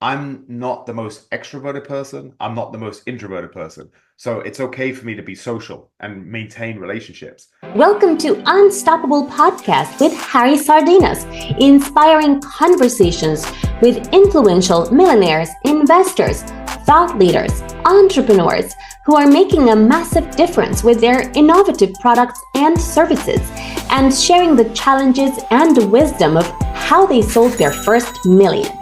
I'm not the most extroverted person. I'm not the most introverted person. So it's okay for me to be social and maintain relationships. Welcome to Unstoppable Podcast with Harry Sardinas, inspiring conversations with influential millionaires, investors, thought leaders, entrepreneurs who are making a massive difference with their innovative products and services, and sharing the challenges and wisdom of how they sold their first million.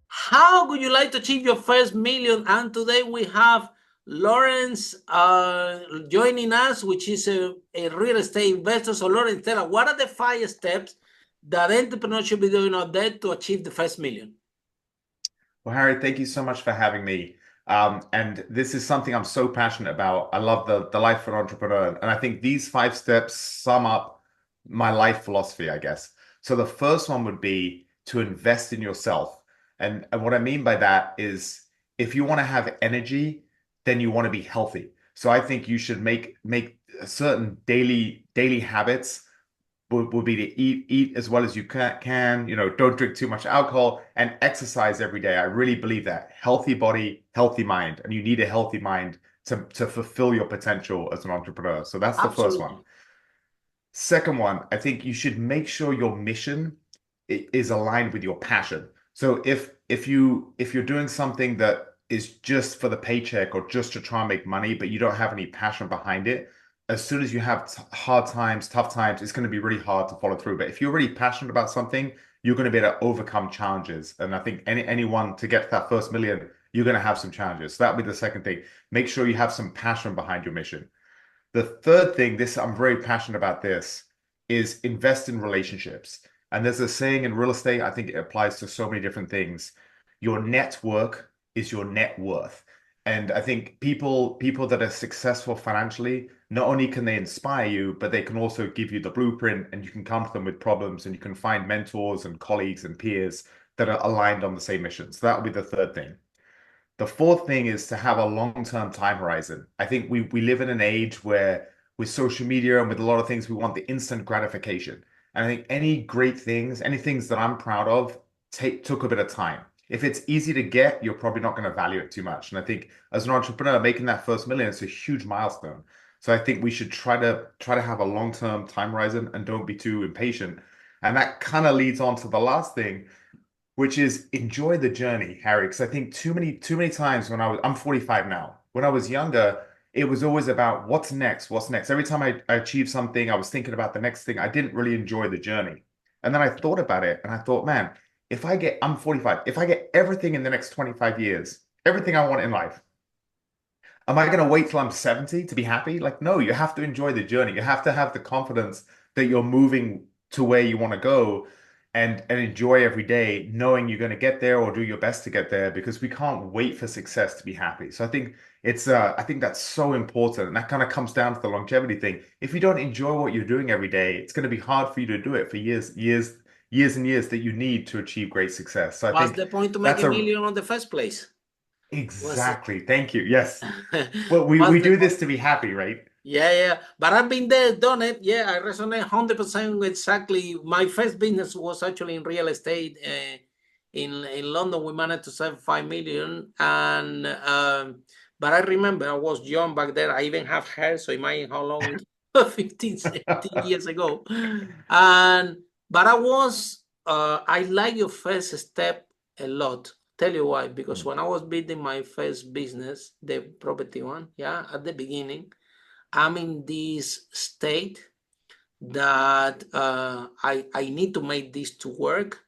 How would you like to achieve your first million? And today we have Lawrence joining us, which is a real estate investor. So Lawrence, tell us, what are the 5 steps that entrepreneurs should be doing out there to achieve the first million? Well, Harry, thank you so much for having me. And this is something I'm so passionate about. I love the life of an entrepreneur. And I think these 5 steps sum up my life philosophy, I guess. So the first one would be to invest in yourself. And what I mean by that is if you want to have energy, then you want to be healthy. So I think you should make certain daily habits would be to eat as well as you can, don't drink too much alcohol and exercise every day. I really believe that. Healthy body, healthy mind, and you need a healthy mind to fulfill your potential as an entrepreneur. So that's the first one. Absolutely. Second one, I think you should make sure your mission is aligned with your passion. So if you're doing something that is just for the paycheck or just to try and make money, but you don't have any passion behind it, as soon as you have hard times, tough times, it's going to be really hard to follow through. But if you're really passionate about something, you're going to be able to overcome challenges. And I think anyone to get to that first million, you're going to have some challenges. So that would be the second thing. Make sure you have some passion behind your mission. The third thing, this I'm very passionate about this, is invest in relationships. And there's a saying in real estate, I think it applies to so many different things. Your network is your net worth. And I think people that are successful financially, not only can they inspire you, but they can also give you the blueprint and you can come to them with problems and you can find mentors and colleagues and peers that are aligned on the same mission. So that would be the third thing. The fourth thing is to have a long-term time horizon. I think we live in an age where with social media and with a lot of things, we want the instant gratification. And I think any great things, any things that I'm proud of, took a bit of time. If it's easy to get, you're probably not going to value it too much. And I think as an entrepreneur, making that first million is a huge milestone. So I think we should try to have a long-term time horizon and don't be too impatient. And that kind of leads on to the last thing, which is enjoy the journey, Harry. Because I think too many times when I'm 45 now. When I was younger, it was always about what's next, what's next. Every time I achieved something, I was thinking about the next thing. I didn't really enjoy the journey. And then I thought about it and I thought, man, I'm 45, if I get everything in the next 25 years, everything I want in life, am I going to wait till I'm 70 to be happy? Like, no, you have to enjoy the journey. You have to have the confidence that you're moving to where you want to go and enjoy every day, knowing you're going to get there or do your best to get there because we can't wait for success to be happy. So I think that's so important. And that kind of comes down to the longevity thing. If you don't enjoy what you're doing every day, it's going to be hard for you to do it for years and years that you need to achieve great success. So I What's think the point to make that's a a million in the first place? exactly. Thank you. Yes. Well, we What's the do point? this to be happy, right? Yeah. But I've been there, done it. Yeah, I resonate 100% exactly. My first business was actually in real estate. In London, we managed to save 5 million. But I remember I was young back then. I even have hair, so imagine how long it 15, 17 years ago. But I like your first step a lot. Tell you why, because when I was building my first business, the property one, yeah, at the beginning, I'm in this state that I need to make this to work,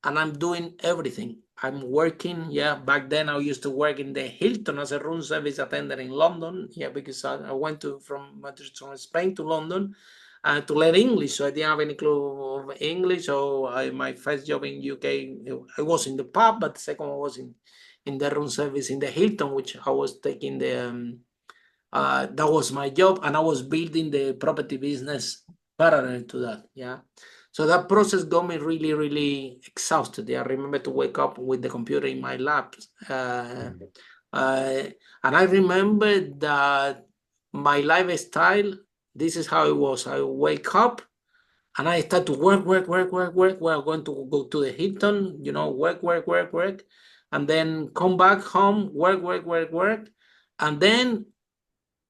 and I'm doing everything. I'm working, yeah. Back then, I used to work in the Hilton as a room service attendant in London, yeah, because I went from Spain to London to learn English, so I didn't have any clue of English. So my first job in UK, I was in the pub, but the second one was in the room service in the Hilton, which I was taking that was my job, and I was building the property business parallel to that. Yeah. So that process got me really, really exhausted. Yeah, I remember to wake up with the computer in my lap. And I remember that my lifestyle, this is how it was. I wake up, And I start to work. We're going to go to the Hilton, work, and then come back home, work. And then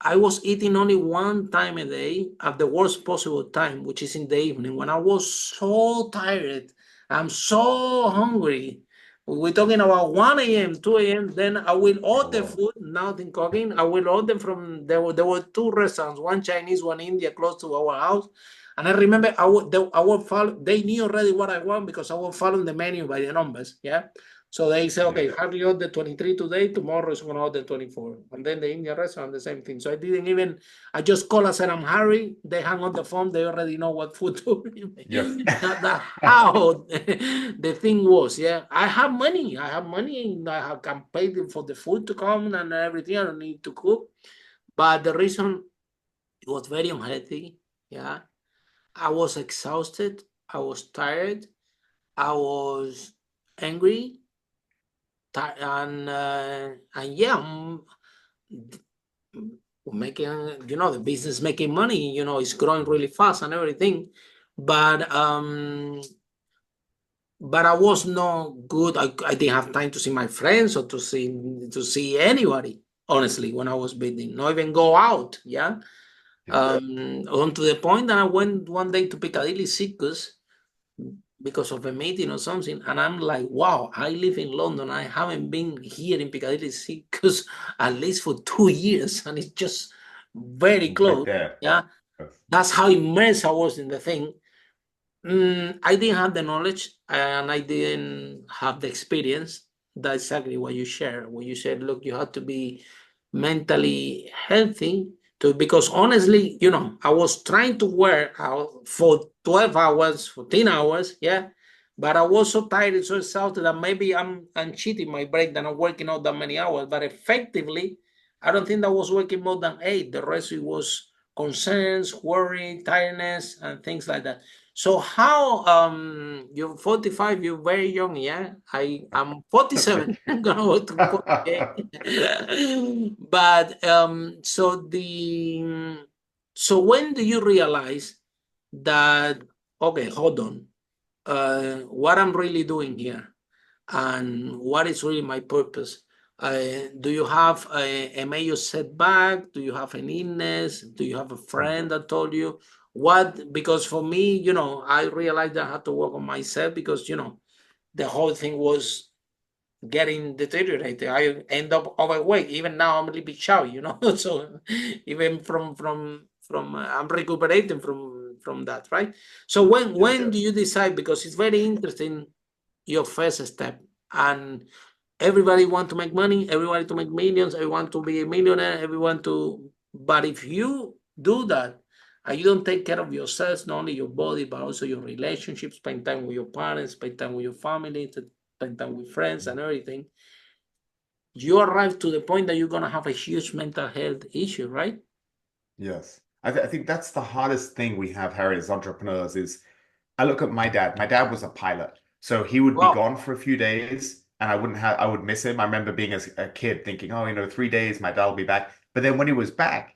I was eating only one time a day at the worst possible time, which is in the evening when I was so tired. I'm so hungry. We're talking about 1 a.m., 2 a.m. Then I will Oh, order wow. food, nothing cooking. I will order from there were two restaurants, one Chinese, one India, close to our house. And I remember I would follow, they knew already what I want because I was following the menu by the numbers. Yeah. So they say, Yeah. okay, have you ordered 23 today? Tomorrow is going to order 24. And then the Indian restaurant, the same thing. So I just called, I said, I'm hurry. They hang on the phone. They already know what food to bring Yes. me. That's how the thing was. Yeah. I have money. I can pay them for the food to come and everything. I don't need to cook. But the reason it was very unhealthy. Yeah. I was exhausted. I was tired. I was angry and yeah, making the business making money, it's growing really fast and everything, but I was not good. I didn't have time to see my friends or to see anybody, honestly, when I was bidding, not even go out. Yeah. Yeah. On to the point that I went one day to Piccadilly Circus because of a meeting or something. And I'm like, wow, I live in London. I haven't been here in Piccadilly Circus at least for 2 years. And it's just very Right close. there. Yeah. Yes. That's how immersed I was in the thing. I didn't have the knowledge and I didn't have the experience. That's exactly what you share. When you said, look, you have to be mentally healthy because honestly, I was trying to work out for 12 hours, 14 hours, yeah. But I was so tired and so exhausted that maybe I'm cheating my break that I'm working out that many hours. But effectively, I don't think that was working more than 8. The rest it was concerns, worry, tiredness, and things like that. So how you're 45, you're very young, yeah? I'm 47. I'm gonna go to 48. But so when do you realize that okay, hold on, what I'm really doing here and what is really my purpose? Do you have a major setback? Do you have an illness? Do you have a friend that told you what? Because for me, I realized I had to work on myself because, the whole thing was getting deteriorated. I end up overweight. Even now, I'm a little bit shy. So even I'm recuperating from that, right? So when Yes. do you decide? Because it's very interesting, your first step, and everybody want to make money, everybody to make millions, everyone to be a millionaire, everyone to. But if you do that and you don't take care of yourself, not only your body but also your relationships, spend time with your parents, spend time with your family, spend time with friends and everything, you arrive to the point that you're going to have a huge mental health issue, right? Yes. I think that's the hardest thing we have, Harry, as entrepreneurs is I look at my dad. My dad was a pilot. So he would be Wow. gone for a few days and I would miss him. I remember being a kid thinking, oh, 3 days, my dad will be back. But then when he was back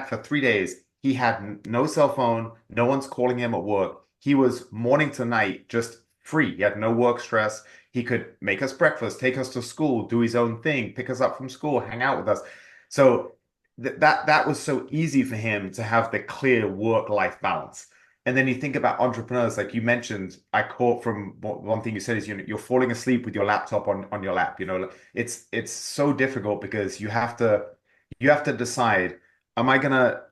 for 3 days. He had no cell phone. No one's calling him at work. He was morning to night, just free. He had no work stress. He could make us breakfast, take us to school, do his own thing, pick us up from school, hang out with us. So that was so easy for him to have the clear work-life balance. And then you think about entrepreneurs, like you mentioned, I caught from one thing you said is you're falling asleep with your laptop on your lap. It's so difficult because you have to decide, am I gonna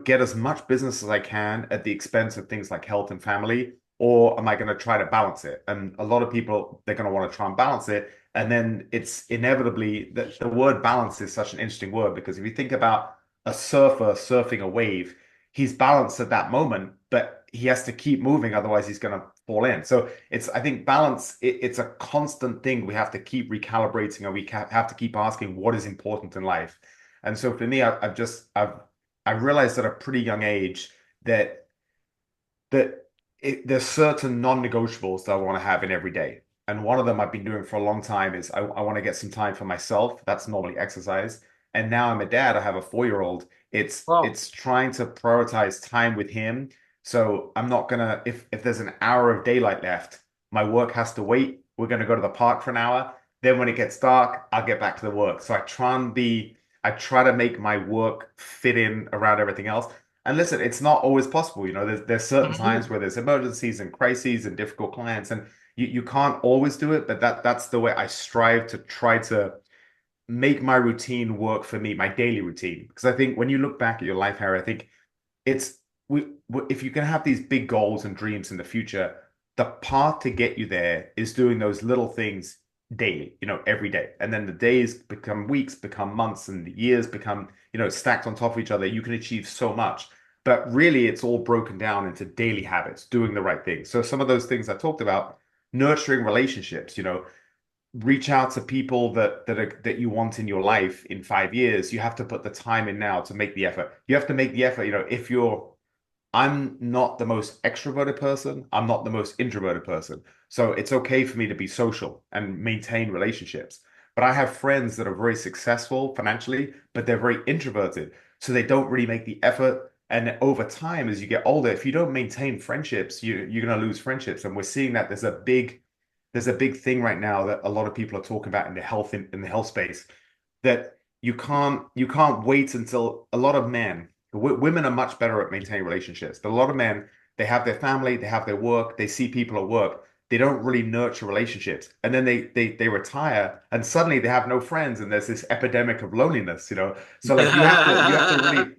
get as much business as I can at the expense of things like health and family, or am I going to try to balance it? And a lot of people, they're going to want to try and balance it. And then it's inevitably that the word balance is such an interesting word because if you think about a surfer surfing a wave, he's balanced at that moment, but he has to keep moving, otherwise he's going to fall in. So I think balance, it's a constant thing. We have to keep recalibrating and have to keep asking what is important in life. And so for me, I realized at a pretty young age that there's certain non-negotiables that I want to have in every day. And one of them I've been doing for a long time is I want to get some time for myself. That's normally exercise. And now I'm a dad. I have a 4-year-old. It's Wow. it's trying to prioritize time with him So I'm not gonna, if there's an hour of daylight left, my work has to wait. We're gonna go to the park for an hour. Then when it gets dark, I'll get back to the work. So I try to make my work fit in around everything else. And listen, it's not always possible. There's certain times where there's emergencies and crises and difficult clients, and you can't always do it, but that's the way I strive to try to make my routine work for me, my daily routine. Because I think when you look back at your life, Harry, I think it's if you can have these big goals and dreams in the future, the path to get you there is doing those little things daily, every day. And then the days become weeks, become months, and the years become, stacked on top of each other. You can achieve so much. But really, it's all broken down into daily habits, doing the right things. So some of those things I talked about, nurturing relationships, reach out to people that you want in your life in 5 years. You have to put the time in now to make the effort. You have to make the effort. I'm not the most extroverted person. I'm not the most introverted person. So it's okay for me to be social and maintain relationships. But I have friends that are very successful financially, but they're very introverted. So they don't really make the effort. And over time, as you get older, if you don't maintain friendships, you're going to lose friendships. And we're seeing that there's a big thing right now that a lot of people are talking about in the health space, that you can't wait until a lot of men. Women are much better at maintaining relationships, but a lot of men, they have their family, they have their work, they see people at work. They don't really nurture relationships, and then they retire, and suddenly they have no friends, and there's this epidemic of loneliness. So like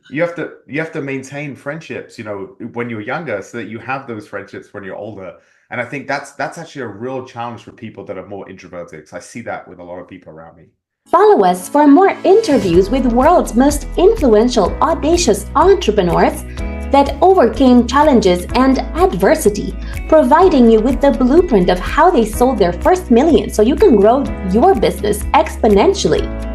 you have to maintain friendships, when you're younger, so that you have those friendships when you're older. And I think that's actually a real challenge for people that are more introverted. 'Cause I see that with a lot of people around me. Follow us for more interviews with world's most influential, audacious entrepreneurs that overcame challenges and adversity, providing you with the blueprint of how they sold their first million so you can grow your business exponentially.